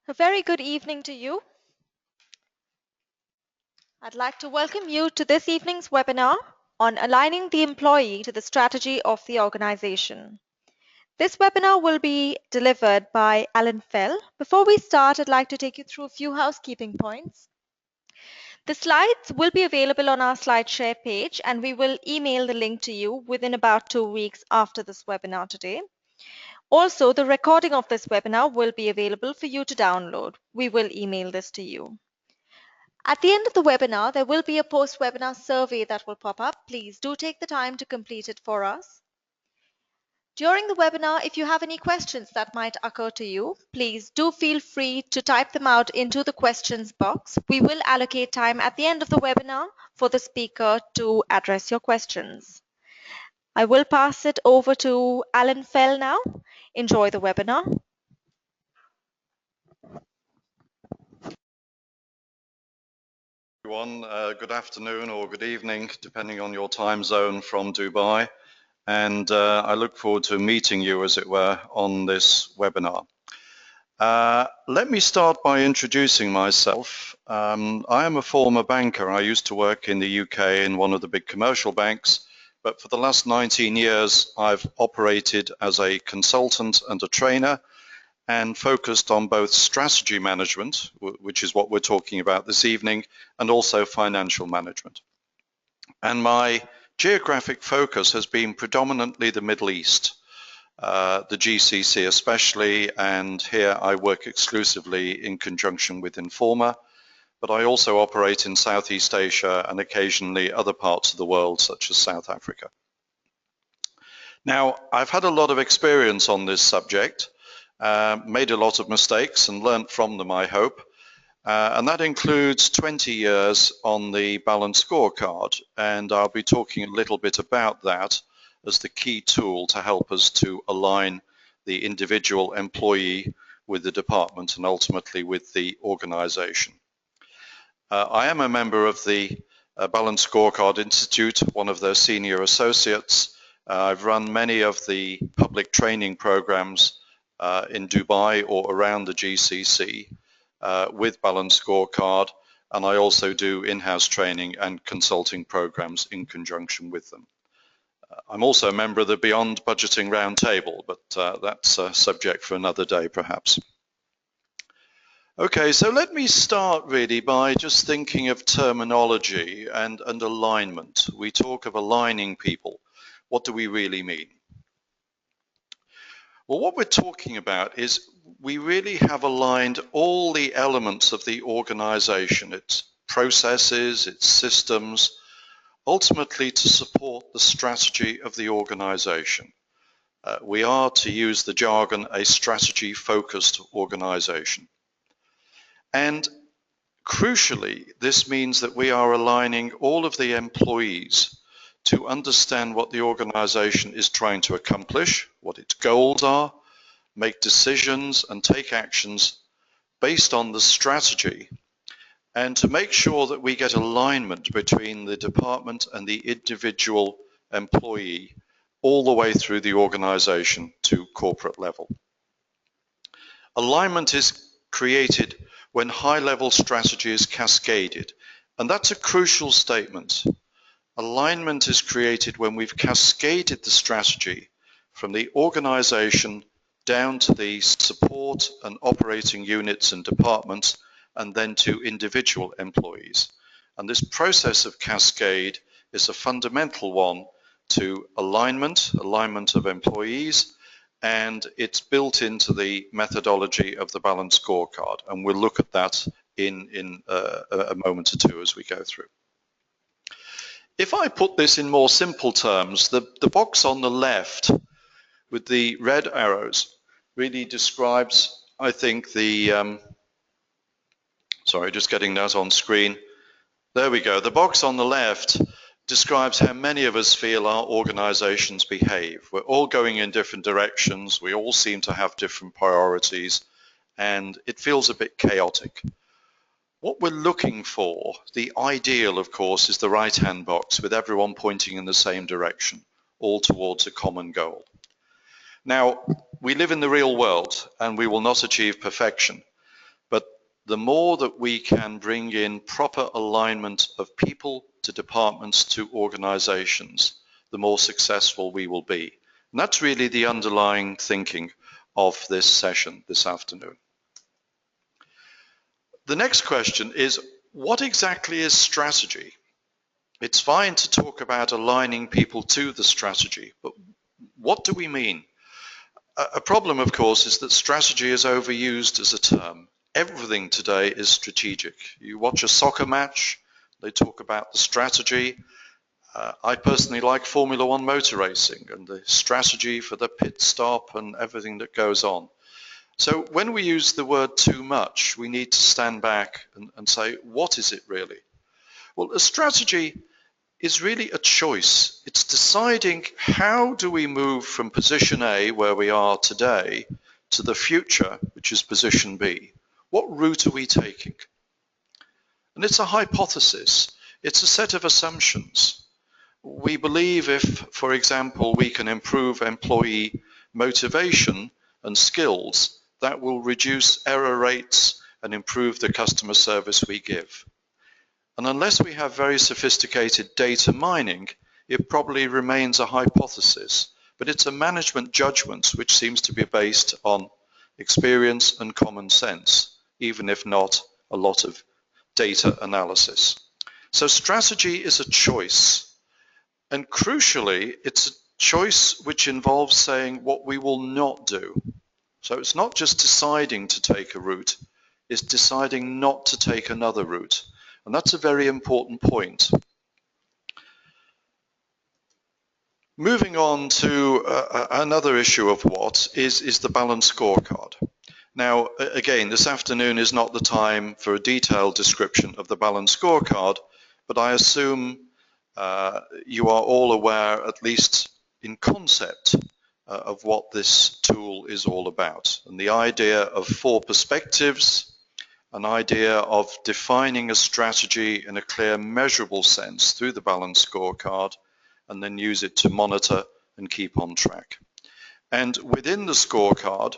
A very good evening to you. I'd like to welcome you to this evening's webinar on aligning the employee to the strategy of the organization. This webinar will be delivered by Alan Fell. Before we start, I'd like to take you through a few housekeeping points. The slides will be available on our SlideShare page, and we will email the link to you within about 2 weeks after this webinar today. Also, the recording of this webinar will be available for you to download. We will email this to you. At the end of the webinar, there will be a post-webinar survey that will pop up. Please do take the time to complete it for us. During the webinar, if you have any questions that might occur to you, please do feel free to type them out into the questions box. We will allocate time at the end of the webinar for the speaker to address your questions. I will pass it over to Alan Fell now. Enjoy the webinar. Everyone, good afternoon or good evening, depending on your time zone from Dubai. And I look forward to meeting you, as it were, on this webinar. Let me start by introducing myself. I am a former banker. I used to work in the UK in one of the big commercial banks, but for the last 19 years, I've operated as a consultant and a trainer and focused on both strategy management, which is what we're talking about this evening, and also financial management. And my geographic focus has been predominantly the Middle East, the GCC especially, and here I work exclusively in conjunction with Informa, but I also operate in Southeast Asia and occasionally other parts of the world, such as South Africa. Now, I've had a lot of experience on this subject, made a lot of mistakes and learnt from them, I hope. And that includes 20 years on the Balanced Scorecard. And I'll be talking a little bit about that as the key tool to help us to align the individual employee with the department and ultimately with the organization. I am a member of the Balanced Scorecard Institute, one of their senior associates. I've run many of the public training programs in Dubai or around the GCC with Balanced Scorecard, and I also do in-house training and consulting programs in conjunction with them. I'm also a member of the Beyond Budgeting Roundtable, but that's a subject for another day perhaps. Okay, so let me start really by just thinking of terminology and alignment. We talk of aligning people. What do we really mean? Well, what we're talking about is we really have aligned all the elements of the organization, its processes, its systems, ultimately to support the strategy of the organization. We are, to use the jargon, a strategy-focused organization. And crucially, this means that we are aligning all of the employees to understand what the organization is trying to accomplish, what its goals are, make decisions and take actions based on the strategy, and to make sure that we get alignment between the department and the individual employee all the way through the organization to corporate level. Alignment is created when high-level strategy is cascaded, and that's a crucial statement. Alignment is created when we've cascaded the strategy from the organization down to the support and operating units and departments, and then to individual employees. And this process of cascade is a fundamental one to alignment of employees, and it's built into the methodology of the Balanced Scorecard. And we'll look at that in a moment or two as we go through. If I put this in more simple terms, the box on the left with the red arrows really describes, I think, the, sorry, just getting that on screen. There we go. The box on the left describes how many of us feel our organizations behave. We're all going in different directions. We all seem to have different priorities, and it feels a bit chaotic. What we're looking for, the ideal, of course, is the right-hand box with everyone pointing in the same direction, all towards a common goal. Now, we live in the real world and we will not achieve perfection, the more that we can bring in proper alignment of people to departments to organizations, the more successful we will be. And that's really the underlying thinking of this session this afternoon. The next question is, what exactly is strategy? It's fine to talk about aligning people to the strategy, but what do we mean? A problem, of course, is that strategy is overused as a term. Everything today is strategic. You watch a soccer match, they talk about the strategy. I personally like Formula One motor racing and the strategy for the pit stop and everything that goes on. So when we use the word too much, we need to stand back and say, what is it really? Well, a strategy is really a choice. It's deciding how do we move from position A, where we are today, to the future, which is position B. What route are we taking? And it's a hypothesis. It's a set of assumptions. We believe if, for example, we can improve employee motivation and skills, that will reduce error rates and improve the customer service we give. And unless we have very sophisticated data mining, it probably remains a hypothesis, but it's a management judgment which seems to be based on experience and common sense, even if not a lot of data analysis. So strategy is a choice, and crucially, it's a choice which involves saying what we will not do. So it's not just deciding to take a route, it's deciding not to take another route. And that's a very important point. Moving on to another issue of what is the Balanced Scorecard. Now, again, this afternoon is not the time for a detailed description of the Balanced Scorecard, but I assume you are all aware, at least in concept, of what this tool is all about. And the idea of 4 perspectives, an idea of defining a strategy in a clear, measurable sense through the Balanced Scorecard, and then use it to monitor and keep on track. And within the scorecard,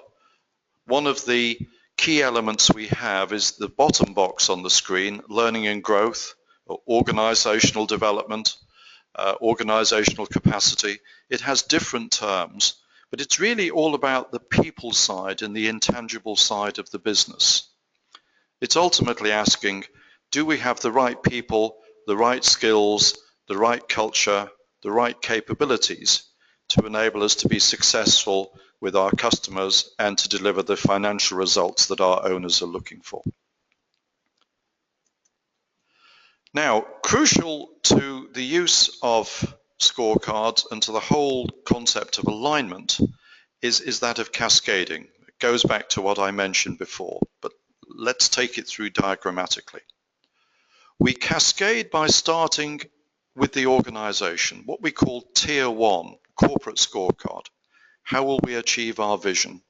one of the key elements we have is the bottom box on the screen, learning and growth, or organizational development, organizational capacity. It has different terms, but it's really all about the people side and the intangible side of the business. It's ultimately asking, do we have the right people, the right skills, the right culture, the right capabilities to enable us to be successful with our customers and to deliver the financial results that our owners are looking for. Now, crucial to the use of scorecards and to the whole concept of alignment is that of cascading. It goes back to what I mentioned before, but let's take it through diagrammatically. We cascade by starting with the organization, what we call Tier 1, corporate scorecard. How will we achieve our vision?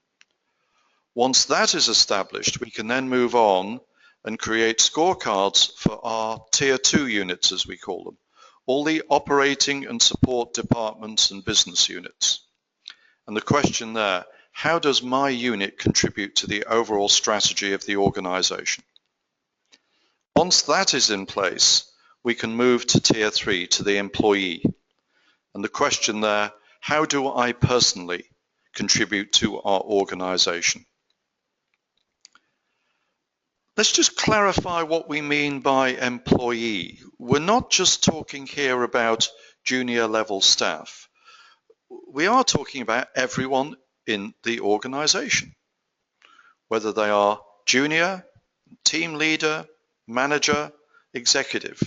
Once that is established, we can then move on and create scorecards for our Tier 2 units, as we call them, all the operating and support departments and business units. And the question there, how does my unit contribute to the overall strategy of the organization? Once that is in place, we can move to Tier 3, to the employee. And the question there, how do I personally contribute to our organization? Let's just clarify what we mean by employee. We're not just talking here about junior level staff. We are talking about everyone in the organization, whether they are junior, team leader, manager, executive.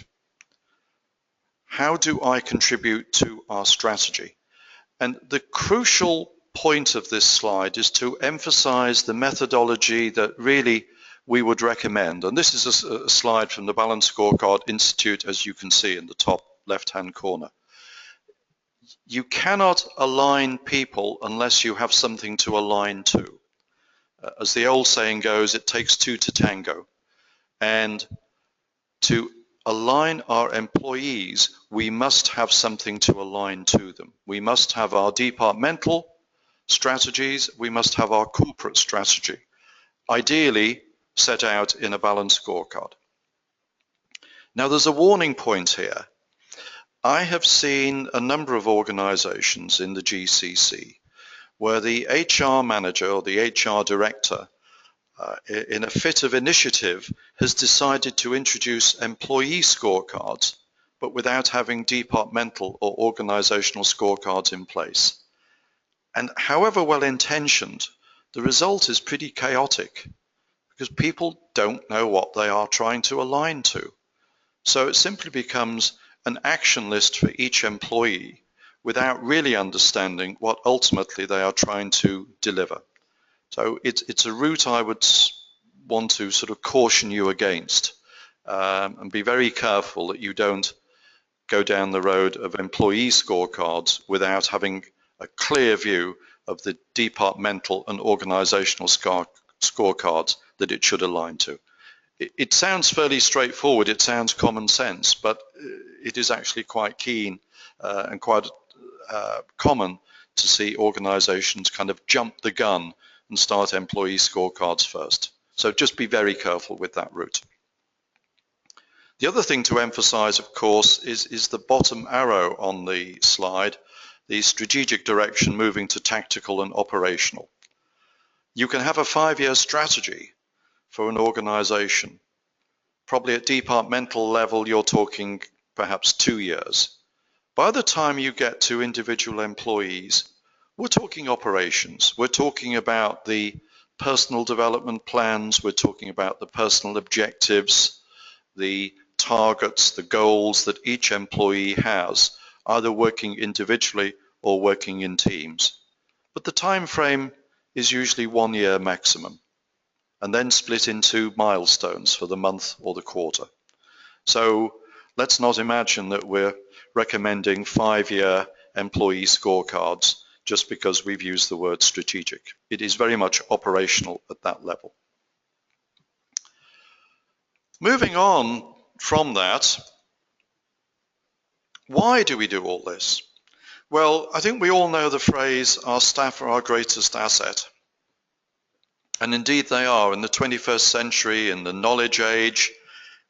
How do I contribute to our strategy? And the crucial point of this slide is to emphasize the methodology that really we would recommend. And this is a slide from the Balanced Scorecard Institute, as you can see in the top left-hand corner. You cannot align people unless you have something to align to. As the old saying goes, it takes 2 to tango. And to align our employees, we must have something to align to them. We must have our departmental strategies, we must have our corporate strategy. Ideally, set out in a balanced scorecard. Now, there's a warning point here. I have seen a number of organizations in the GCC where the HR manager or the HR director, in a fit of initiative, has decided to introduce employee scorecards, but without having departmental or organizational scorecards in place. And however well intentioned, the result is pretty chaotic because people don't know what they are trying to align to. So it simply becomes an action list for each employee without really understanding what ultimately they are trying to deliver. So it's a route I would want to sort of caution you against, and be very careful that you don't go down the road of employee scorecards without having a clear view of the departmental and organizational scorecards that it should align to. It sounds fairly straightforward, it sounds common sense, but it is actually quite keen and quite common to see organizations kind of jump the gun and start employee scorecards first. So just be very careful with that route. The other thing to emphasize, of course, is the bottom arrow on the slide, the strategic direction moving to tactical and operational. You can have a 5-year strategy for an organization. Probably at departmental level, you're talking perhaps 2 years. By the time you get to individual employees, we're talking operations. We're talking about the personal development plans. We're talking about the personal objectives, the targets, the goals that each employee has, either working individually or working in teams. But the time frame is usually 1 year maximum, and then split into milestones for the month or the quarter. So let's not imagine that we're recommending 5-year employee scorecards just because we've used the word strategic. It is very much operational at that level. Moving on from that, why do we do all this? Well, I think we all know the phrase, our staff are our greatest asset. And indeed they are. In the 21st century, in the knowledge age,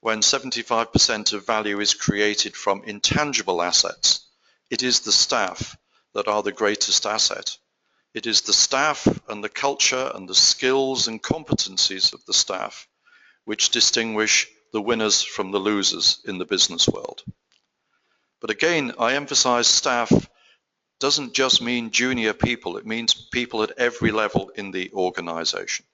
when 75% of value is created from intangible assets, it is the staff that are the greatest asset. It is the staff and the culture and the skills and competencies of the staff which distinguish the winners from the losers in the business world. But again, I emphasize staff doesn't just mean junior people, it means people at every level in the organization.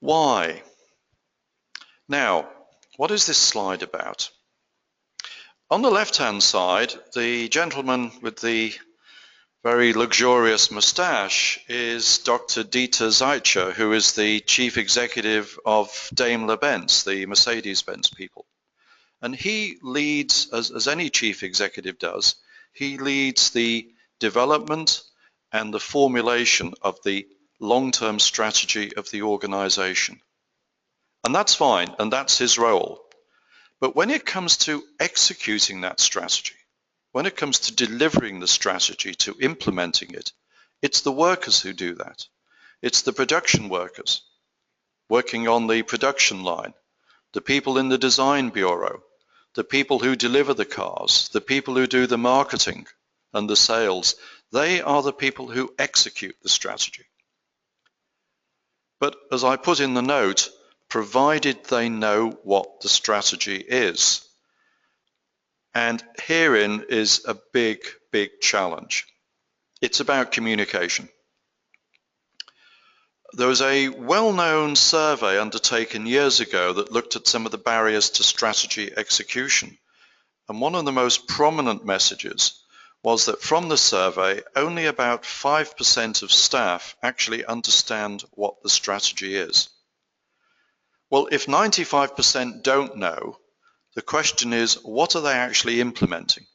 Why? Now, what is this slide about? On the left-hand side, the gentleman with the very luxurious moustache is Dr. Dieter Zetsche, who is the chief executive of Daimler-Benz, the Mercedes-Benz people. And he leads, as any chief executive does, he leads the development and the formulation of the long-term strategy of the organization. And that's fine, and that's his role. But when it comes to executing that strategy, when it comes to delivering the strategy, to implementing it, it's the workers who do that. It's the production workers working on the production line, the people in the design bureau, the people who deliver the cars, the people who do the marketing and the sales. They are the people who execute the strategy. But as I put in the note, provided they know what the strategy is. And herein is a big, big challenge. It's about communication. There was a well-known survey undertaken years ago that looked at some of the barriers to strategy execution. And one of the most prominent messages was that from the survey, only about 5% of staff actually understand what the strategy is. Well, if 95% don't know, the question is, what are they actually implementing?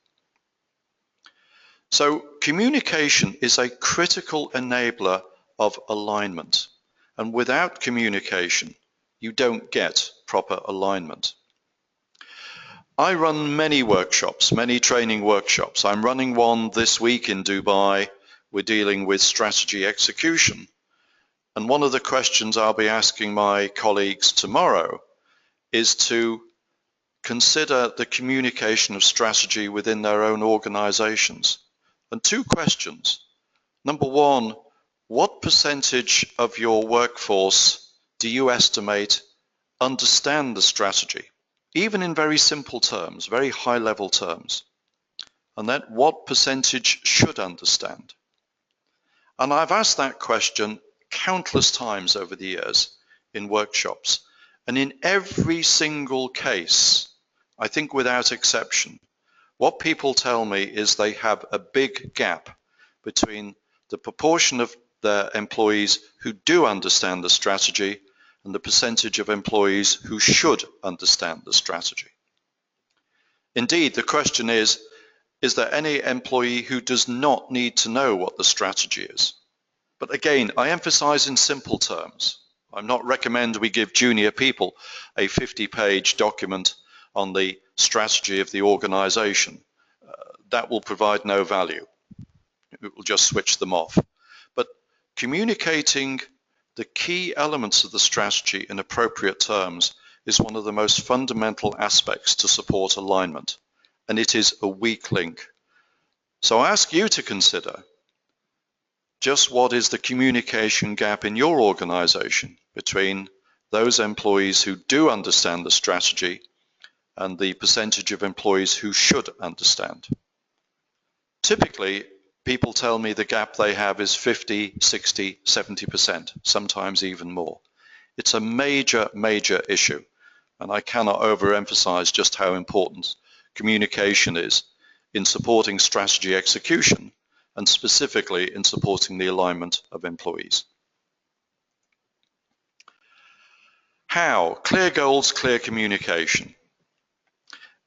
So communication is a critical enabler of alignment. And without communication, you don't get proper alignment. I run many workshops, many training workshops. I'm running one this week in Dubai. We're dealing with strategy execution. And one of the questions I'll be asking my colleagues tomorrow is to consider the communication of strategy within their own organizations. And two questions. Number one, what percentage of your workforce do you estimate understand the strategy, even in very simple terms, very high level terms? And then what percentage should understand? And I've asked that question countless times over the years in workshops. And in every single case, I think without exception, what people tell me is they have a big gap between the proportion of their employees who do understand the strategy and the percentage of employees who should understand the strategy. Indeed, the question is there any employee who does not need to know what the strategy is? But again, I emphasize in simple terms. I'm not recommend we give junior people a 50-page document on the strategy of the organization. That will provide no value. It will just switch them off. But communicating the key elements of the strategy in appropriate terms is one of the most fundamental aspects to support alignment, and it is a weak link. So I ask you to consider just what is the communication gap in your organization between those employees who do understand the strategy and the percentage of employees who should understand. Typically, people tell me the gap they have is 50, 60, 70%, sometimes even more. It's a major, major issue, and I cannot overemphasize just how important communication is in supporting strategy execution and specifically in supporting the alignment of employees. How? Clear goals, clear communication.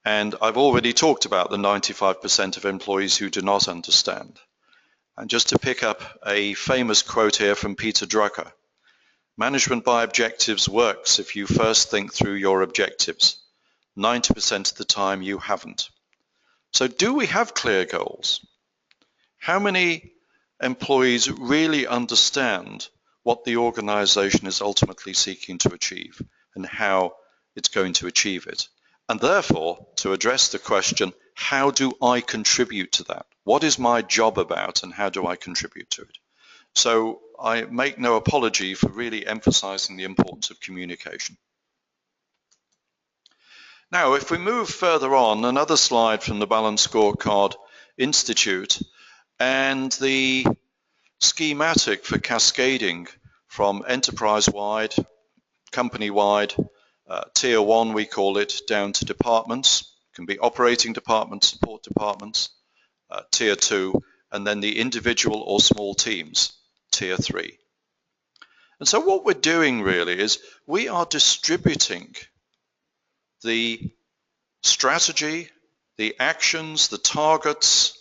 And I've already talked about the 95% of employees who do not understand. And just to pick up a famous quote here from Peter Drucker, management by objectives works if you first think through your objectives. 90% of the time you haven't. So do we have clear goals? How many employees really understand what the organization is ultimately seeking to achieve and how it's going to achieve it? And therefore, to address the question, how do I contribute to that? What is my job about and how do I contribute to it? So I make no apology for really emphasizing the importance of communication. Now, if we move further on, another slide from the Balanced Scorecard Institute and the schematic for cascading from enterprise-wide, company-wide, tier one we call it, down to departments. It can be operating departments, support departments, tier two, and then the individual or small teams, tier three. And so what we're doing really is we are distributing the strategy, the actions, the targets,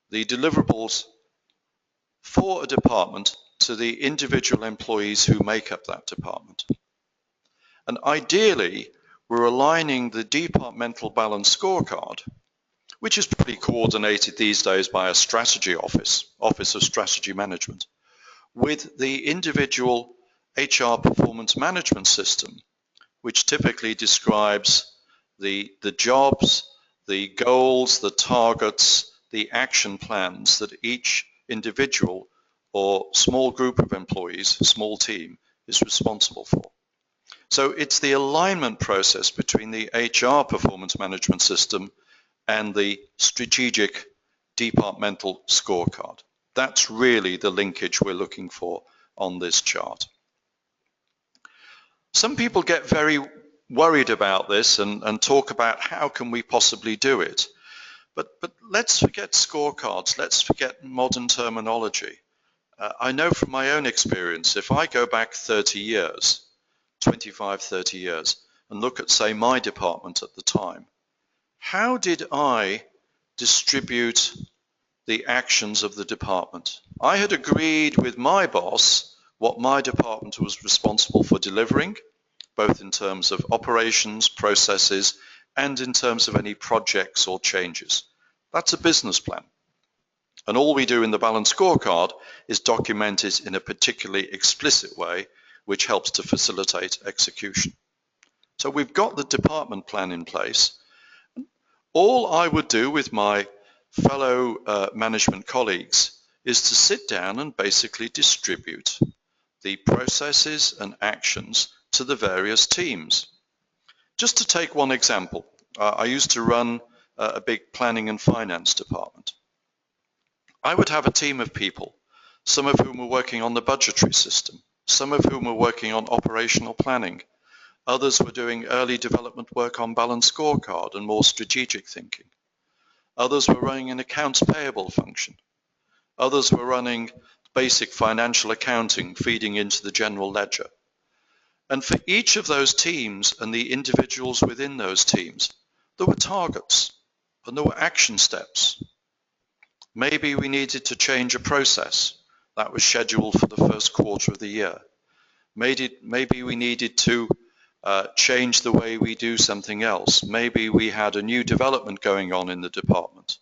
the deliverables for a department to the individual employees who make up that department. And ideally, we're aligning the departmental balanced scorecard, which is pretty coordinated these days by a strategy office of strategy management, with the individual HR performance management system, which typically describes the jobs, the goals, the targets, the action plans that each individual or small group of employees, small team, is responsible for. So it's the alignment process between the HR performance management system and the strategic departmental scorecard. That's really the linkage we're looking for on this chart. Some people get very worried about this and talk about how can we possibly do it. But let's forget scorecards, let's forget modern terminology. I know from my own experience, if I go back 30 years, 25, 30 years, and look at, say, my department at the time, how did I distribute the actions of the department? I had agreed with my boss what my department was responsible for delivering, both in terms of operations, processes, and in terms of any projects or changes. That's a business plan. And all we do in the Balanced Scorecard is document it in a particularly explicit way, which helps to facilitate execution. So we've got the department plan in place. All I would do with my fellow management colleagues is to sit down and basically distribute the processes and actions to the various teams. Just to take one example, I used to run a big planning and finance department. I would have a team of people, some of whom were working on the budgetary system, some of whom were working on operational planning, others were doing early development work on Balanced Scorecard and more strategic thinking. Others were running an accounts payable function. Others were running basic financial accounting feeding into the general ledger. And for each of those teams and the individuals within those teams, there were targets and there were action steps. Maybe we needed to change a process that was scheduled for the first quarter of the year. Maybe we needed to change the way we do something else. Maybe we had a new development going on in the department.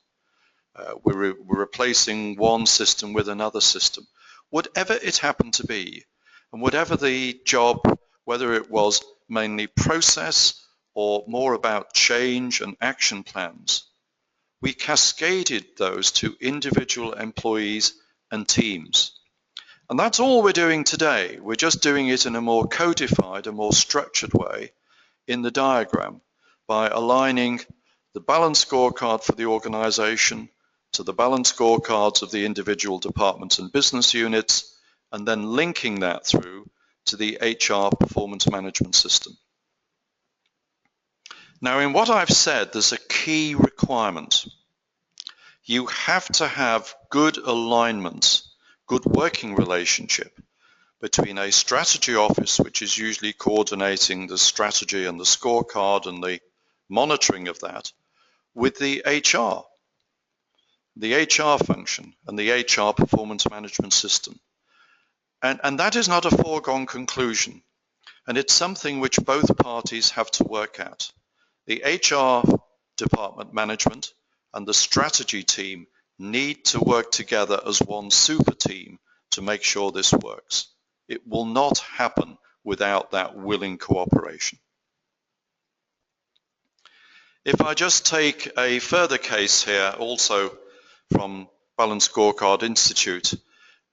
We're replacing one system with another system. Whatever it happened to be, and whatever the job, whether it was mainly process or more about change and action plans, we cascaded those to individual employees and teams. And that's all we're doing today. We're just doing it in a more codified, a more structured way in the diagram by aligning the balanced scorecard for the organization to the balanced scorecards of the individual departments and business units, and then linking that through to the HR performance management system. Now, in what I've said, there's a key requirement. You have to have good alignment, good working relationship between a strategy office, which is usually coordinating the strategy and the scorecard and the monitoring of that, with the HR function and the HR performance management system. And that is not a foregone conclusion. And it's something which both parties have to work at. The HR department management and the strategy team need to work together as one super team to make sure this works. It will not happen without that willing cooperation. If I just take a further case here, also from Balanced Scorecard Institute,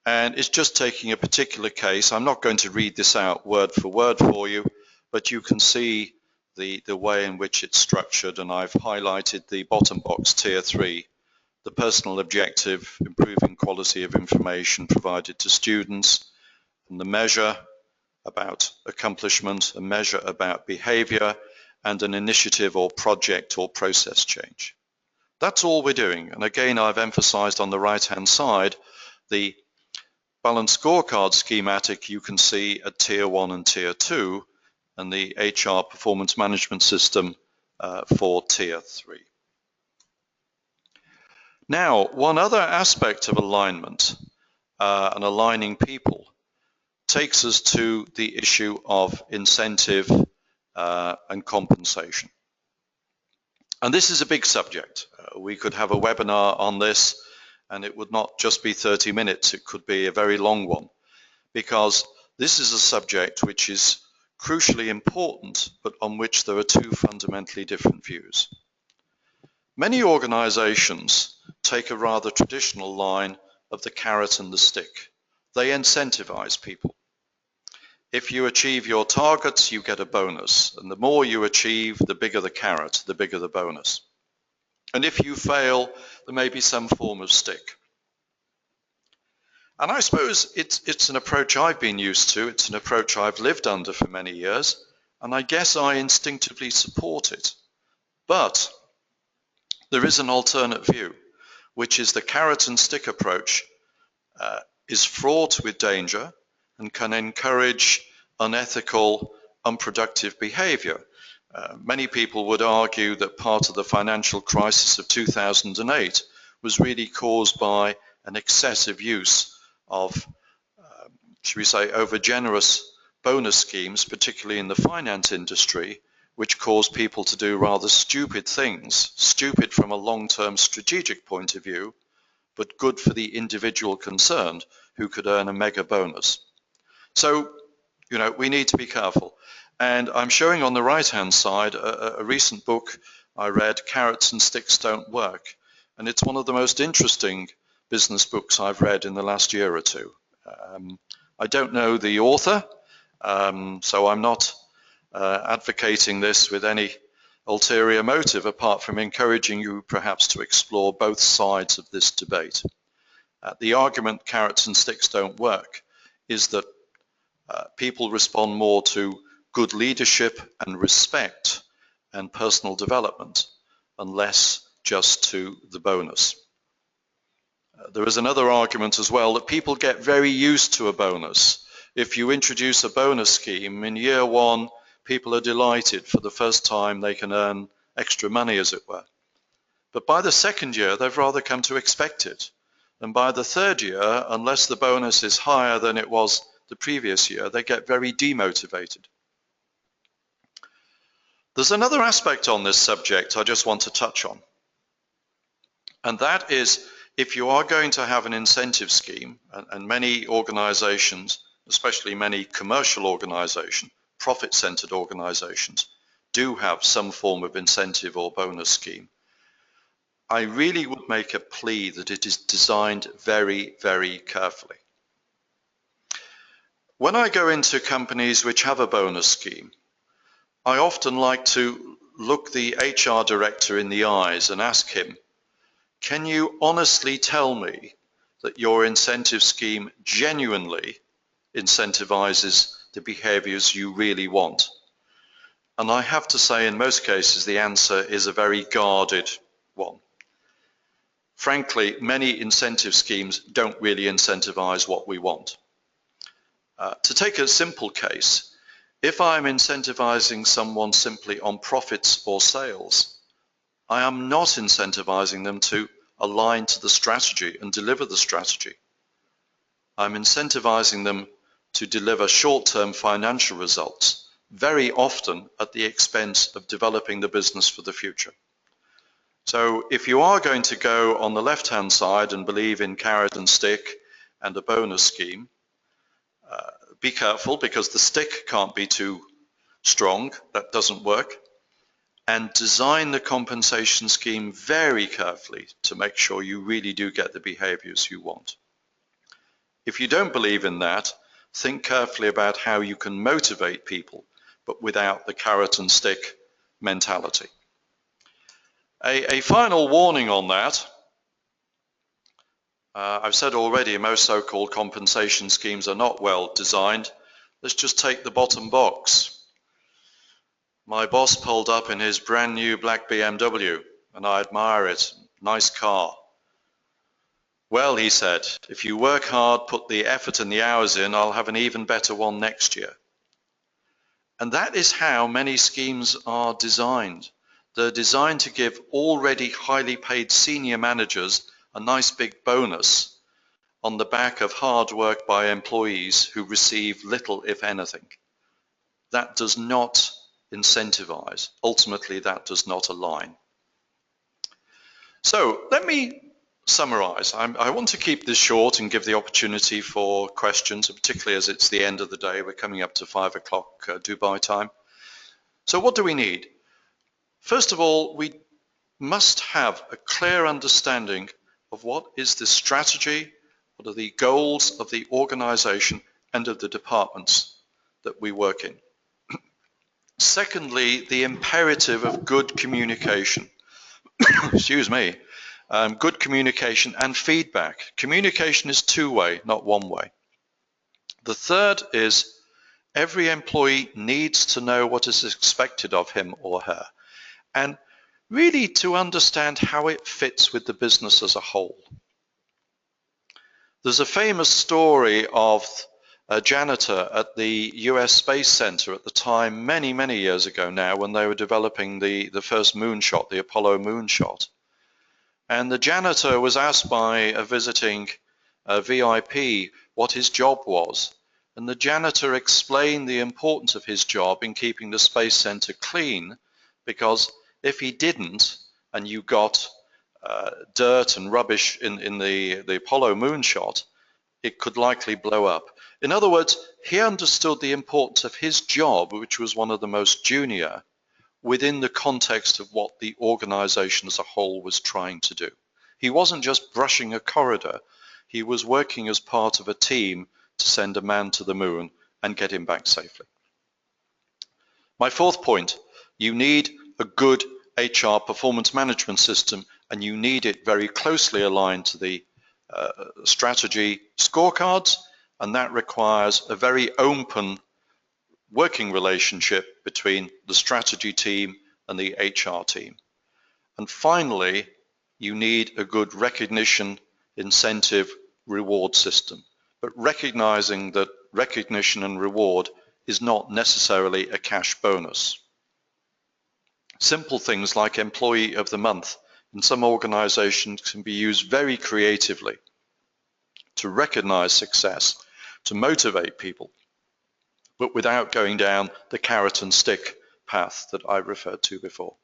and it's just taking a particular case. I'm not going to read this out word for word for you, but you can see the way in which it's structured, and I've highlighted the bottom box, tier 3, the personal objective, improving quality of information provided to students, and the measure about accomplishment, a measure about behavior, and an initiative or project or process change. That's all we're doing. And again, I've emphasized on the right-hand side, the Balanced Scorecard schematic you can see at tier 1 and tier 2, and the HR performance management system for tier 3. Now, one other aspect of alignment and aligning people takes us to the issue of incentive and compensation. And this is a big subject. We could have a webinar on this, and it would not just be 30 minutes, it could be a very long one, because this is a subject which is crucially important, but on which there are two fundamentally different views. Many organizations take a rather traditional line of the carrot and the stick. They incentivize people. If you achieve your targets, you get a bonus, and the more you achieve, the bigger the carrot, the bigger the bonus. And if you fail, there may be some form of stick. And I suppose it's an approach I've been used to, it's an approach I've lived under for many years, and I guess I instinctively support it. But there is an alternate view, which is the carrot and stick approach is fraught with danger and can encourage unethical, unproductive behavior. Many people would argue that part of the financial crisis of 2008 was really caused by an excessive use of, should we say, overgenerous bonus schemes, particularly in the finance industry, which caused people to do rather stupid things, stupid from a long-term strategic point of view, but good for the individual concerned who could earn a mega bonus. So, we need to be careful. And I'm showing on the right-hand side a recent book I read, Carrots and Sticks Don't Work. And it's one of the most interesting business books I've read in the last year or two. I don't know the author, so I'm not advocating this with any ulterior motive apart from encouraging you perhaps to explore both sides of this debate. The argument carrots and sticks don't work is that people respond more to good leadership and respect and personal development and less just to the bonus. There is another argument as well that people get very used to a bonus. If you introduce a bonus scheme, in year one, people are delighted. For the first time, they can earn extra money, as it were. But by the second year, they've rather come to expect it. And by the third year, unless the bonus is higher than it was the previous year, they get very demotivated. There's another aspect on this subject I just want to touch on. And that is, if you are going to have an incentive scheme, and many organizations, especially many commercial organizations, profit-centered organizations, do have some form of incentive or bonus scheme, I really would make a plea that it is designed very, very carefully. When I go into companies which have a bonus scheme, I often like to look the HR director in the eyes and ask him, can you honestly tell me that your incentive scheme genuinely incentivizes the behaviors you really want? And I have to say, in most cases, the answer is a very guarded one. Frankly, many incentive schemes don't really incentivize what we want. To take a simple case, if I'm incentivizing someone simply on profits or sales, I am not incentivizing them to align to the strategy and deliver the strategy. I'm incentivizing them to deliver short-term financial results, very often at the expense of developing the business for the future. So if you are going to go on the left-hand side and believe in carrot and stick and a bonus scheme, be careful, because the stick can't be too strong. That doesn't work. And design the compensation scheme very carefully to make sure you really do get the behaviors you want. If you don't believe in that, think carefully about how you can motivate people, but without the carrot and stick mentality. A final warning on that. I've said already, most so-called compensation schemes are not well designed. Let's just take the bottom box. My boss pulled up in his brand new black BMW, and I admire it. Nice car. Well, he said, if you work hard, put the effort and the hours in, I'll have an even better one next year. And that is how many schemes are designed. They're designed to give already highly paid senior managers a nice big bonus on the back of hard work by employees who receive little, if anything. That does not incentivize. Ultimately, that does not align. So let me summarize. I want to keep this short and give the opportunity for questions, particularly as it's the end of the day. We're coming up to 5 o'clock Dubai time. So what do we need? First of all, we must have a clear understanding of what is the strategy, what are the goals of the organization and of the departments that we work in. Secondly, the imperative of good communication. Excuse me. Good communication and feedback. Communication is two-way, not one-way. The third is every employee needs to know what is expected of him or her, and really to understand how it fits with the business as a whole. There's a famous story of a janitor at the US Space Center at the time, many, many years ago now, when they were developing the first moonshot, the Apollo moonshot. And the janitor was asked by a visiting VIP what his job was. And the janitor explained the importance of his job in keeping the Space Center clean, because if he didn't, and you got dirt and rubbish in the Apollo moonshot, it could likely blow up. In other words, he understood the importance of his job, which was one of the most junior, within the context of what the organization as a whole was trying to do. He wasn't just brushing a corridor, he was working as part of a team to send a man to the moon and get him back safely. My fourth point, you need a good HR performance management system, and you need it very closely aligned to the strategy scorecards, and that requires a very open working relationship between the strategy team and the HR team. And finally, you need a good recognition, incentive, reward system, but recognizing that recognition and reward is not necessarily a cash bonus. Simple things like Employee of the Month in some organizations can be used very creatively to recognize success, to motivate people, but without going down the carrot and stick path that I referred to before.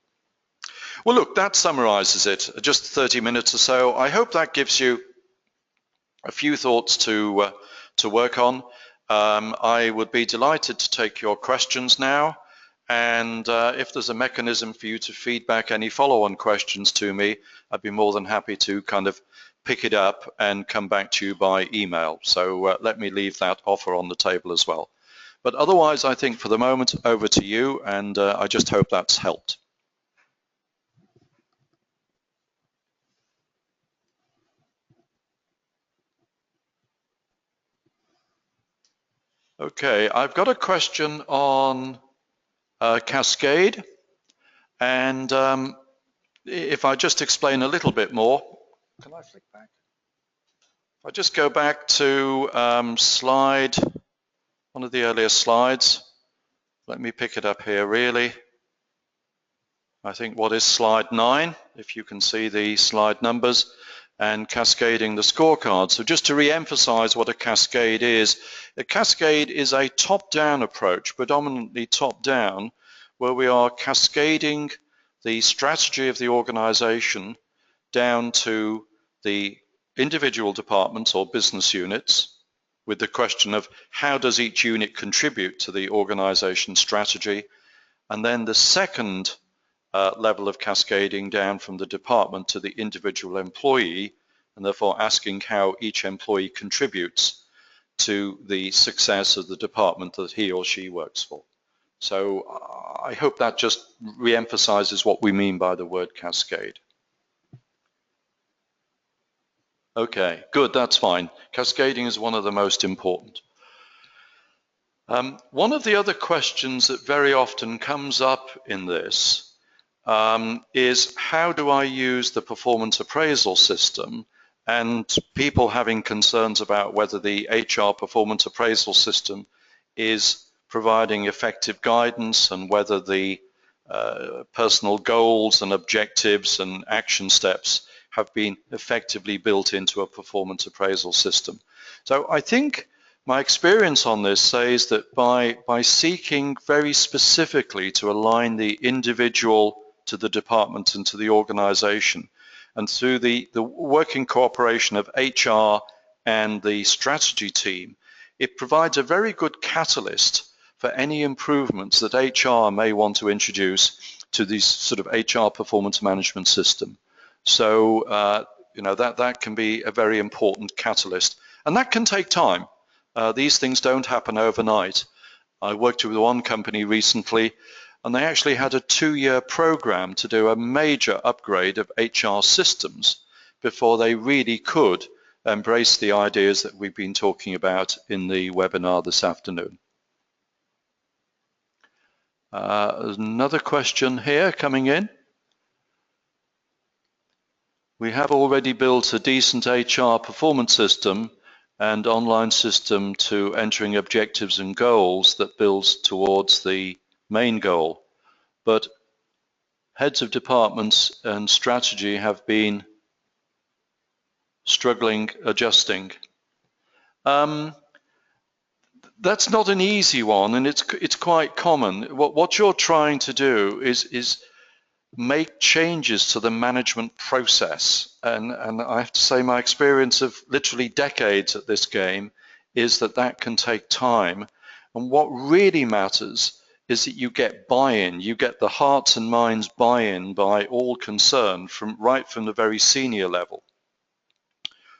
Well, look, that summarizes it. Just 30 minutes or so. I hope that gives you a few thoughts to work on. I would be delighted to take your questions now. And if there's a mechanism for you to feedback any follow-on questions to me, I'd be more than happy to kind of pick it up and come back to you by email. So let me leave that offer on the table as well. But otherwise, I think for the moment, over to you, and I just hope that's helped. Okay, I've got a question on Cascade, and if I just explain a little bit more. Can I flick back? If I just go back to one of the earlier slides. Let me pick it up here really. I think what is slide 9, if you can see the slide numbers, and cascading the scorecard. So just to re-emphasize what a cascade is, a cascade is a top-down approach, predominantly top-down, where we are cascading the strategy of the organization down to the individual departments or business units, with the question of how does each unit contribute to the organization strategy, and then the second level of cascading down from the department to the individual employee, and therefore asking how each employee contributes to the success of the department that he or she works for. So I hope that just re-emphasizes what we mean by the word cascade. Okay, good, that's fine. Cascading is one of the most important. One of the other questions that very often comes up in this is how do I use the performance appraisal system, and people having concerns about whether the HR performance appraisal system is providing effective guidance and whether the personal goals and objectives and action steps have been effectively built into a performance appraisal system. So I think my experience on this says that by seeking very specifically to align the individual to the department and to the organization, and through the working cooperation of HR and the strategy team, it provides a very good catalyst for any improvements that HR may want to introduce to this sort of HR performance management system. So you know, that can be a very important catalyst, and that can take time. These things don't happen overnight. I worked with one company recently, and they actually had a 2-year program to do a major upgrade of HR systems before they really could embrace the ideas that we've been talking about in the webinar this afternoon. Another question here coming in. We have already built a decent HR performance system and online system to entering objectives and goals that builds towards the main goal, but heads of departments and strategy have been struggling adjusting. That's not an easy one, and it's quite common. What you're trying to do is make changes to the management process. And I have to say my experience of literally decades at this game is that that can take time. And what really matters is that you get buy-in, you get the hearts and minds buy-in by all concerned right from the very senior level.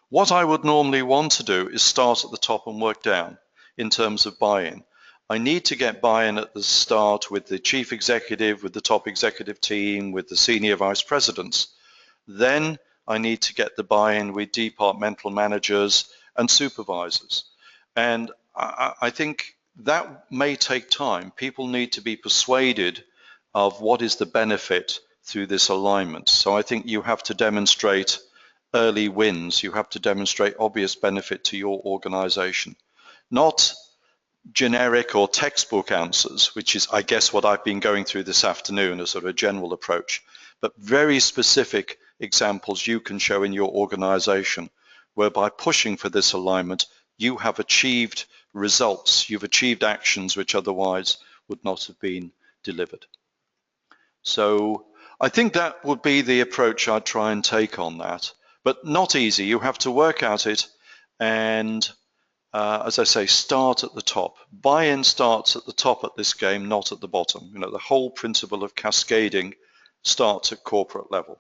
What I would normally want to do is start at the top and work down in terms of buy-in. I need to get buy-in at the start with the chief executive, with the top executive team, with the senior vice presidents. Then I need to get the buy-in with departmental managers and supervisors. And I think that may take time. People need to be persuaded of what is the benefit through this alignment. So I think you have to demonstrate early wins. You have to demonstrate obvious benefit to your organization, not generic or textbook answers, which is, I guess, what I've been going through this afternoon, a sort of a general approach, but very specific examples you can show in your organization, whereby pushing for this alignment, you have achieved results, you've achieved actions which otherwise would not have been delivered. So I think that would be the approach I'd try and take on that, but not easy. You have to work at it and as I say, start at the top. Buy-in starts at the top at this game, not at the bottom. You know, the whole principle of cascading starts at corporate level.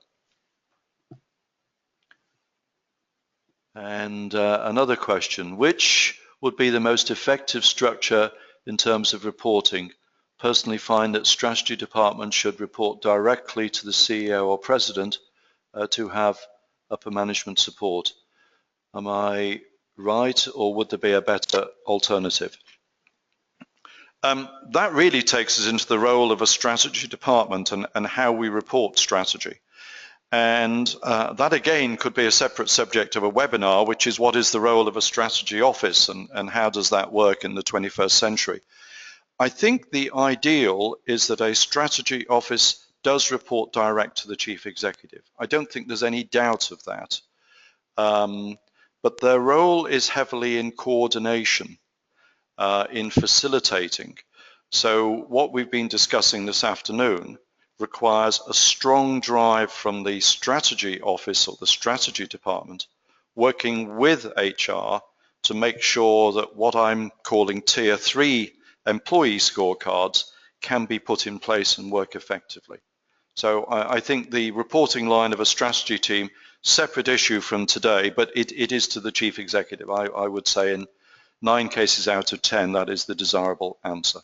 And another question, which would be the most effective structure in terms of reporting? Personally find that strategy departments should report directly to the CEO or president to have upper management support. Am I right, or would there be a better alternative? That really takes us into the role of a strategy department and how we report strategy. And that again could be a separate subject of a webinar, which is what is the role of a strategy office and how does that work in the 21st century? I think the ideal is that a strategy office does report direct to the chief executive. I don't think there's any doubt of that. But their role is heavily in coordination, in facilitating. So what we've been discussing this afternoon requires a strong drive from the strategy office or the strategy department, working with HR to make sure that what I'm calling tier 3 employee scorecards can be put in place and work effectively. So I think the reporting line of a strategy team, separate issue from today, but it is to the chief executive. I would say in 9 cases out of 10, that is the desirable answer.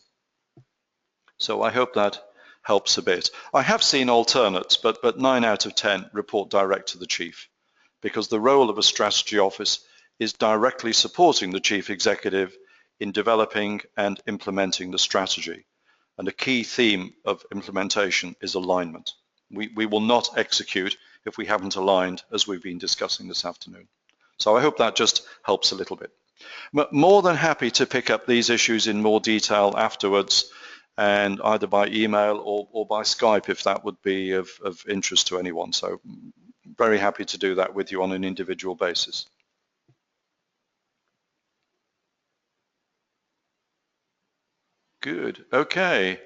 So I hope that helps a bit. I have seen alternates, but 9 out of 10 report direct to the chief, because the role of a strategy office is directly supporting the chief executive in developing and implementing the strategy. And a key theme of implementation is alignment. We will not execute if we haven't aligned, as we've been discussing this afternoon. So I hope that just helps a little bit. More than happy to pick up these issues in more detail afterwards, and either by email or by Skype if that would be of interest to anyone. So very happy to do that with you on an individual basis. Good. Okay.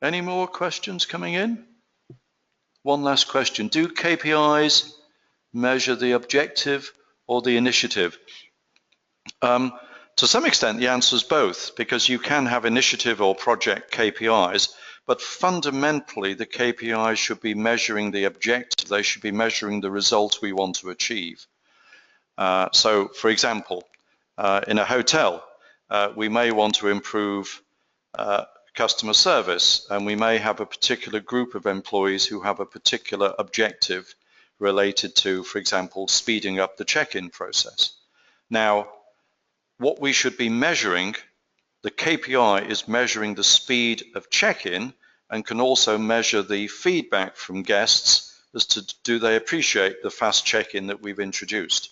Any more questions coming in? One last question. Do KPIs measure the objective or the initiative? To some extent, the answer is both, because you can have initiative or project KPIs, but fundamentally, the KPIs should be measuring the objective. They should be measuring the result we want to achieve. So, for example, in a hotel, we may want to improve customer service, and we may have a particular group of employees who have a particular objective related to, for example, speeding up the check-in process. Now, what we should be measuring, the KPI is measuring the speed of check-in and can also measure the feedback from guests as to do they appreciate the fast check-in that we've introduced.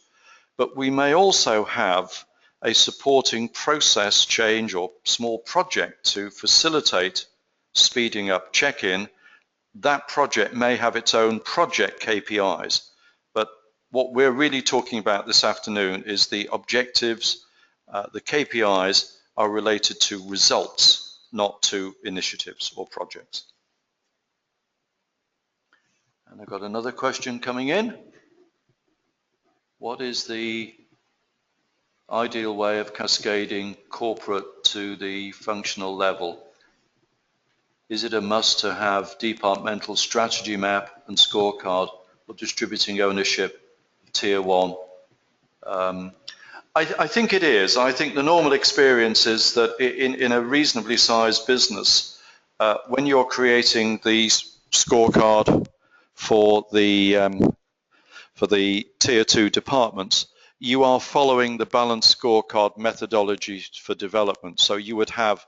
But we may also have a supporting process change or small project to facilitate speeding up check-in. That project may have its own project KPIs, but what we're really talking about this afternoon is the objectives. The KPIs are related to results, not to initiatives or projects. And I've got another question coming in. What is the ideal way of cascading corporate to the functional level? Is it a must to have departmental strategy map and scorecard or distributing ownership of tier one? I think it is. I think the normal experience is that in a reasonably sized business, when you're creating the scorecard for the tier two departments, you are following the balanced scorecard methodology for development. So you would have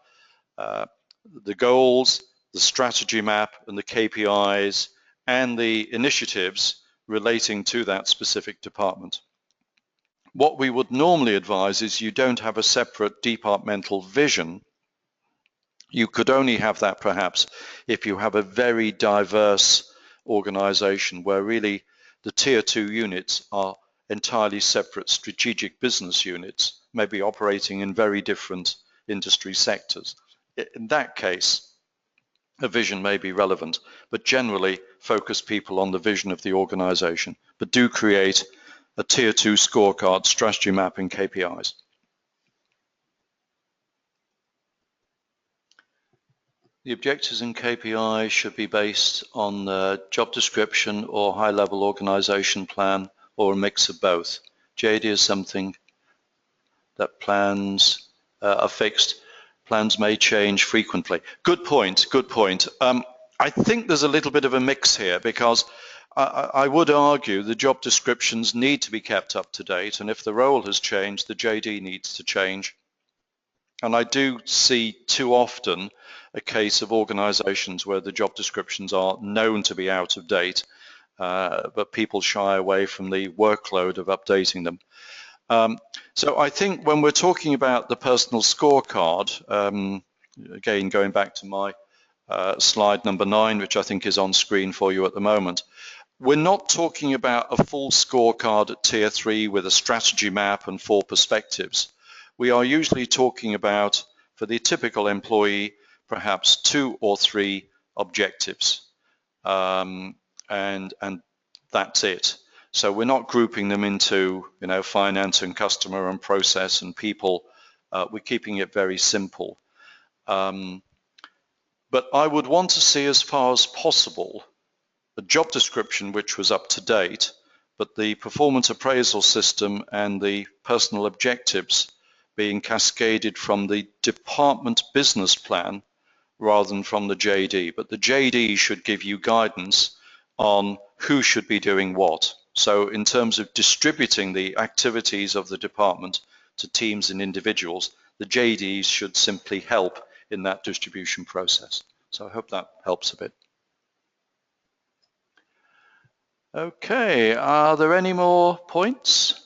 the goals, the strategy map, and the KPIs, and the initiatives relating to that specific department. What we would normally advise is you don't have a separate departmental vision. You could only have that perhaps if you have a very diverse organization where really the tier two units are entirely separate strategic business units, maybe operating in very different industry sectors. In that case, a vision may be relevant, but generally focus people on the vision of the organization, but do create a tier two scorecard, strategy map, and KPIs. The objectives and KPIs should be based on the job description or high-level organization plan, or a mix of both. JD is something that plans are fixed. Plans may change frequently. Good point, good point. I think there's a little bit of a mix here because I would argue the job descriptions need to be kept up to date, and if the role has changed, the JD needs to change. And I do see too often a case of organizations where the job descriptions are known to be out of date, but people shy away from the workload of updating them. So I think when we're talking about the personal scorecard, again, going back to my slide number 9, which I think is on screen for you at the moment, we're not talking about a full scorecard at tier 3 with a strategy map and 4 perspectives. We are usually talking about, for the typical employee, perhaps 2 or 3 objectives, and that's it. So we're not grouping them into, finance and customer and process and people. We're keeping it very simple. But I would want to see, as far as possible, a job description which was up to date, but the performance appraisal system and the personal objectives being cascaded from the department business plan rather than from the JD. But the JD should give you guidance on who should be doing what. So in terms of distributing the activities of the department to teams and individuals, the JDs should simply help in that distribution process. So I hope that helps a bit. Okay, are there any more points?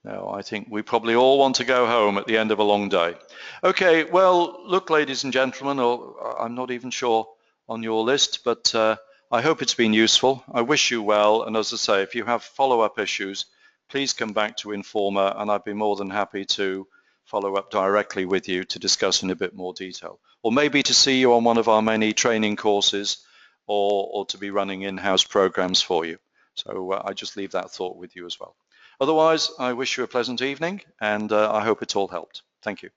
No, I think we probably all want to go home at the end of a long day. Okay, well, look, ladies and gentlemen, I'm not even sure on your list, but I hope it's been useful. I wish you well, and as I say, if you have follow-up issues, please come back to Informa, and I'd be more than happy to follow up directly with you to discuss in a bit more detail, or maybe to see you on one of our many training courses, or to be running in-house programs for you. So I just leave that thought with you as well. Otherwise, I wish you a pleasant evening, and I hope it's all helped. Thank you.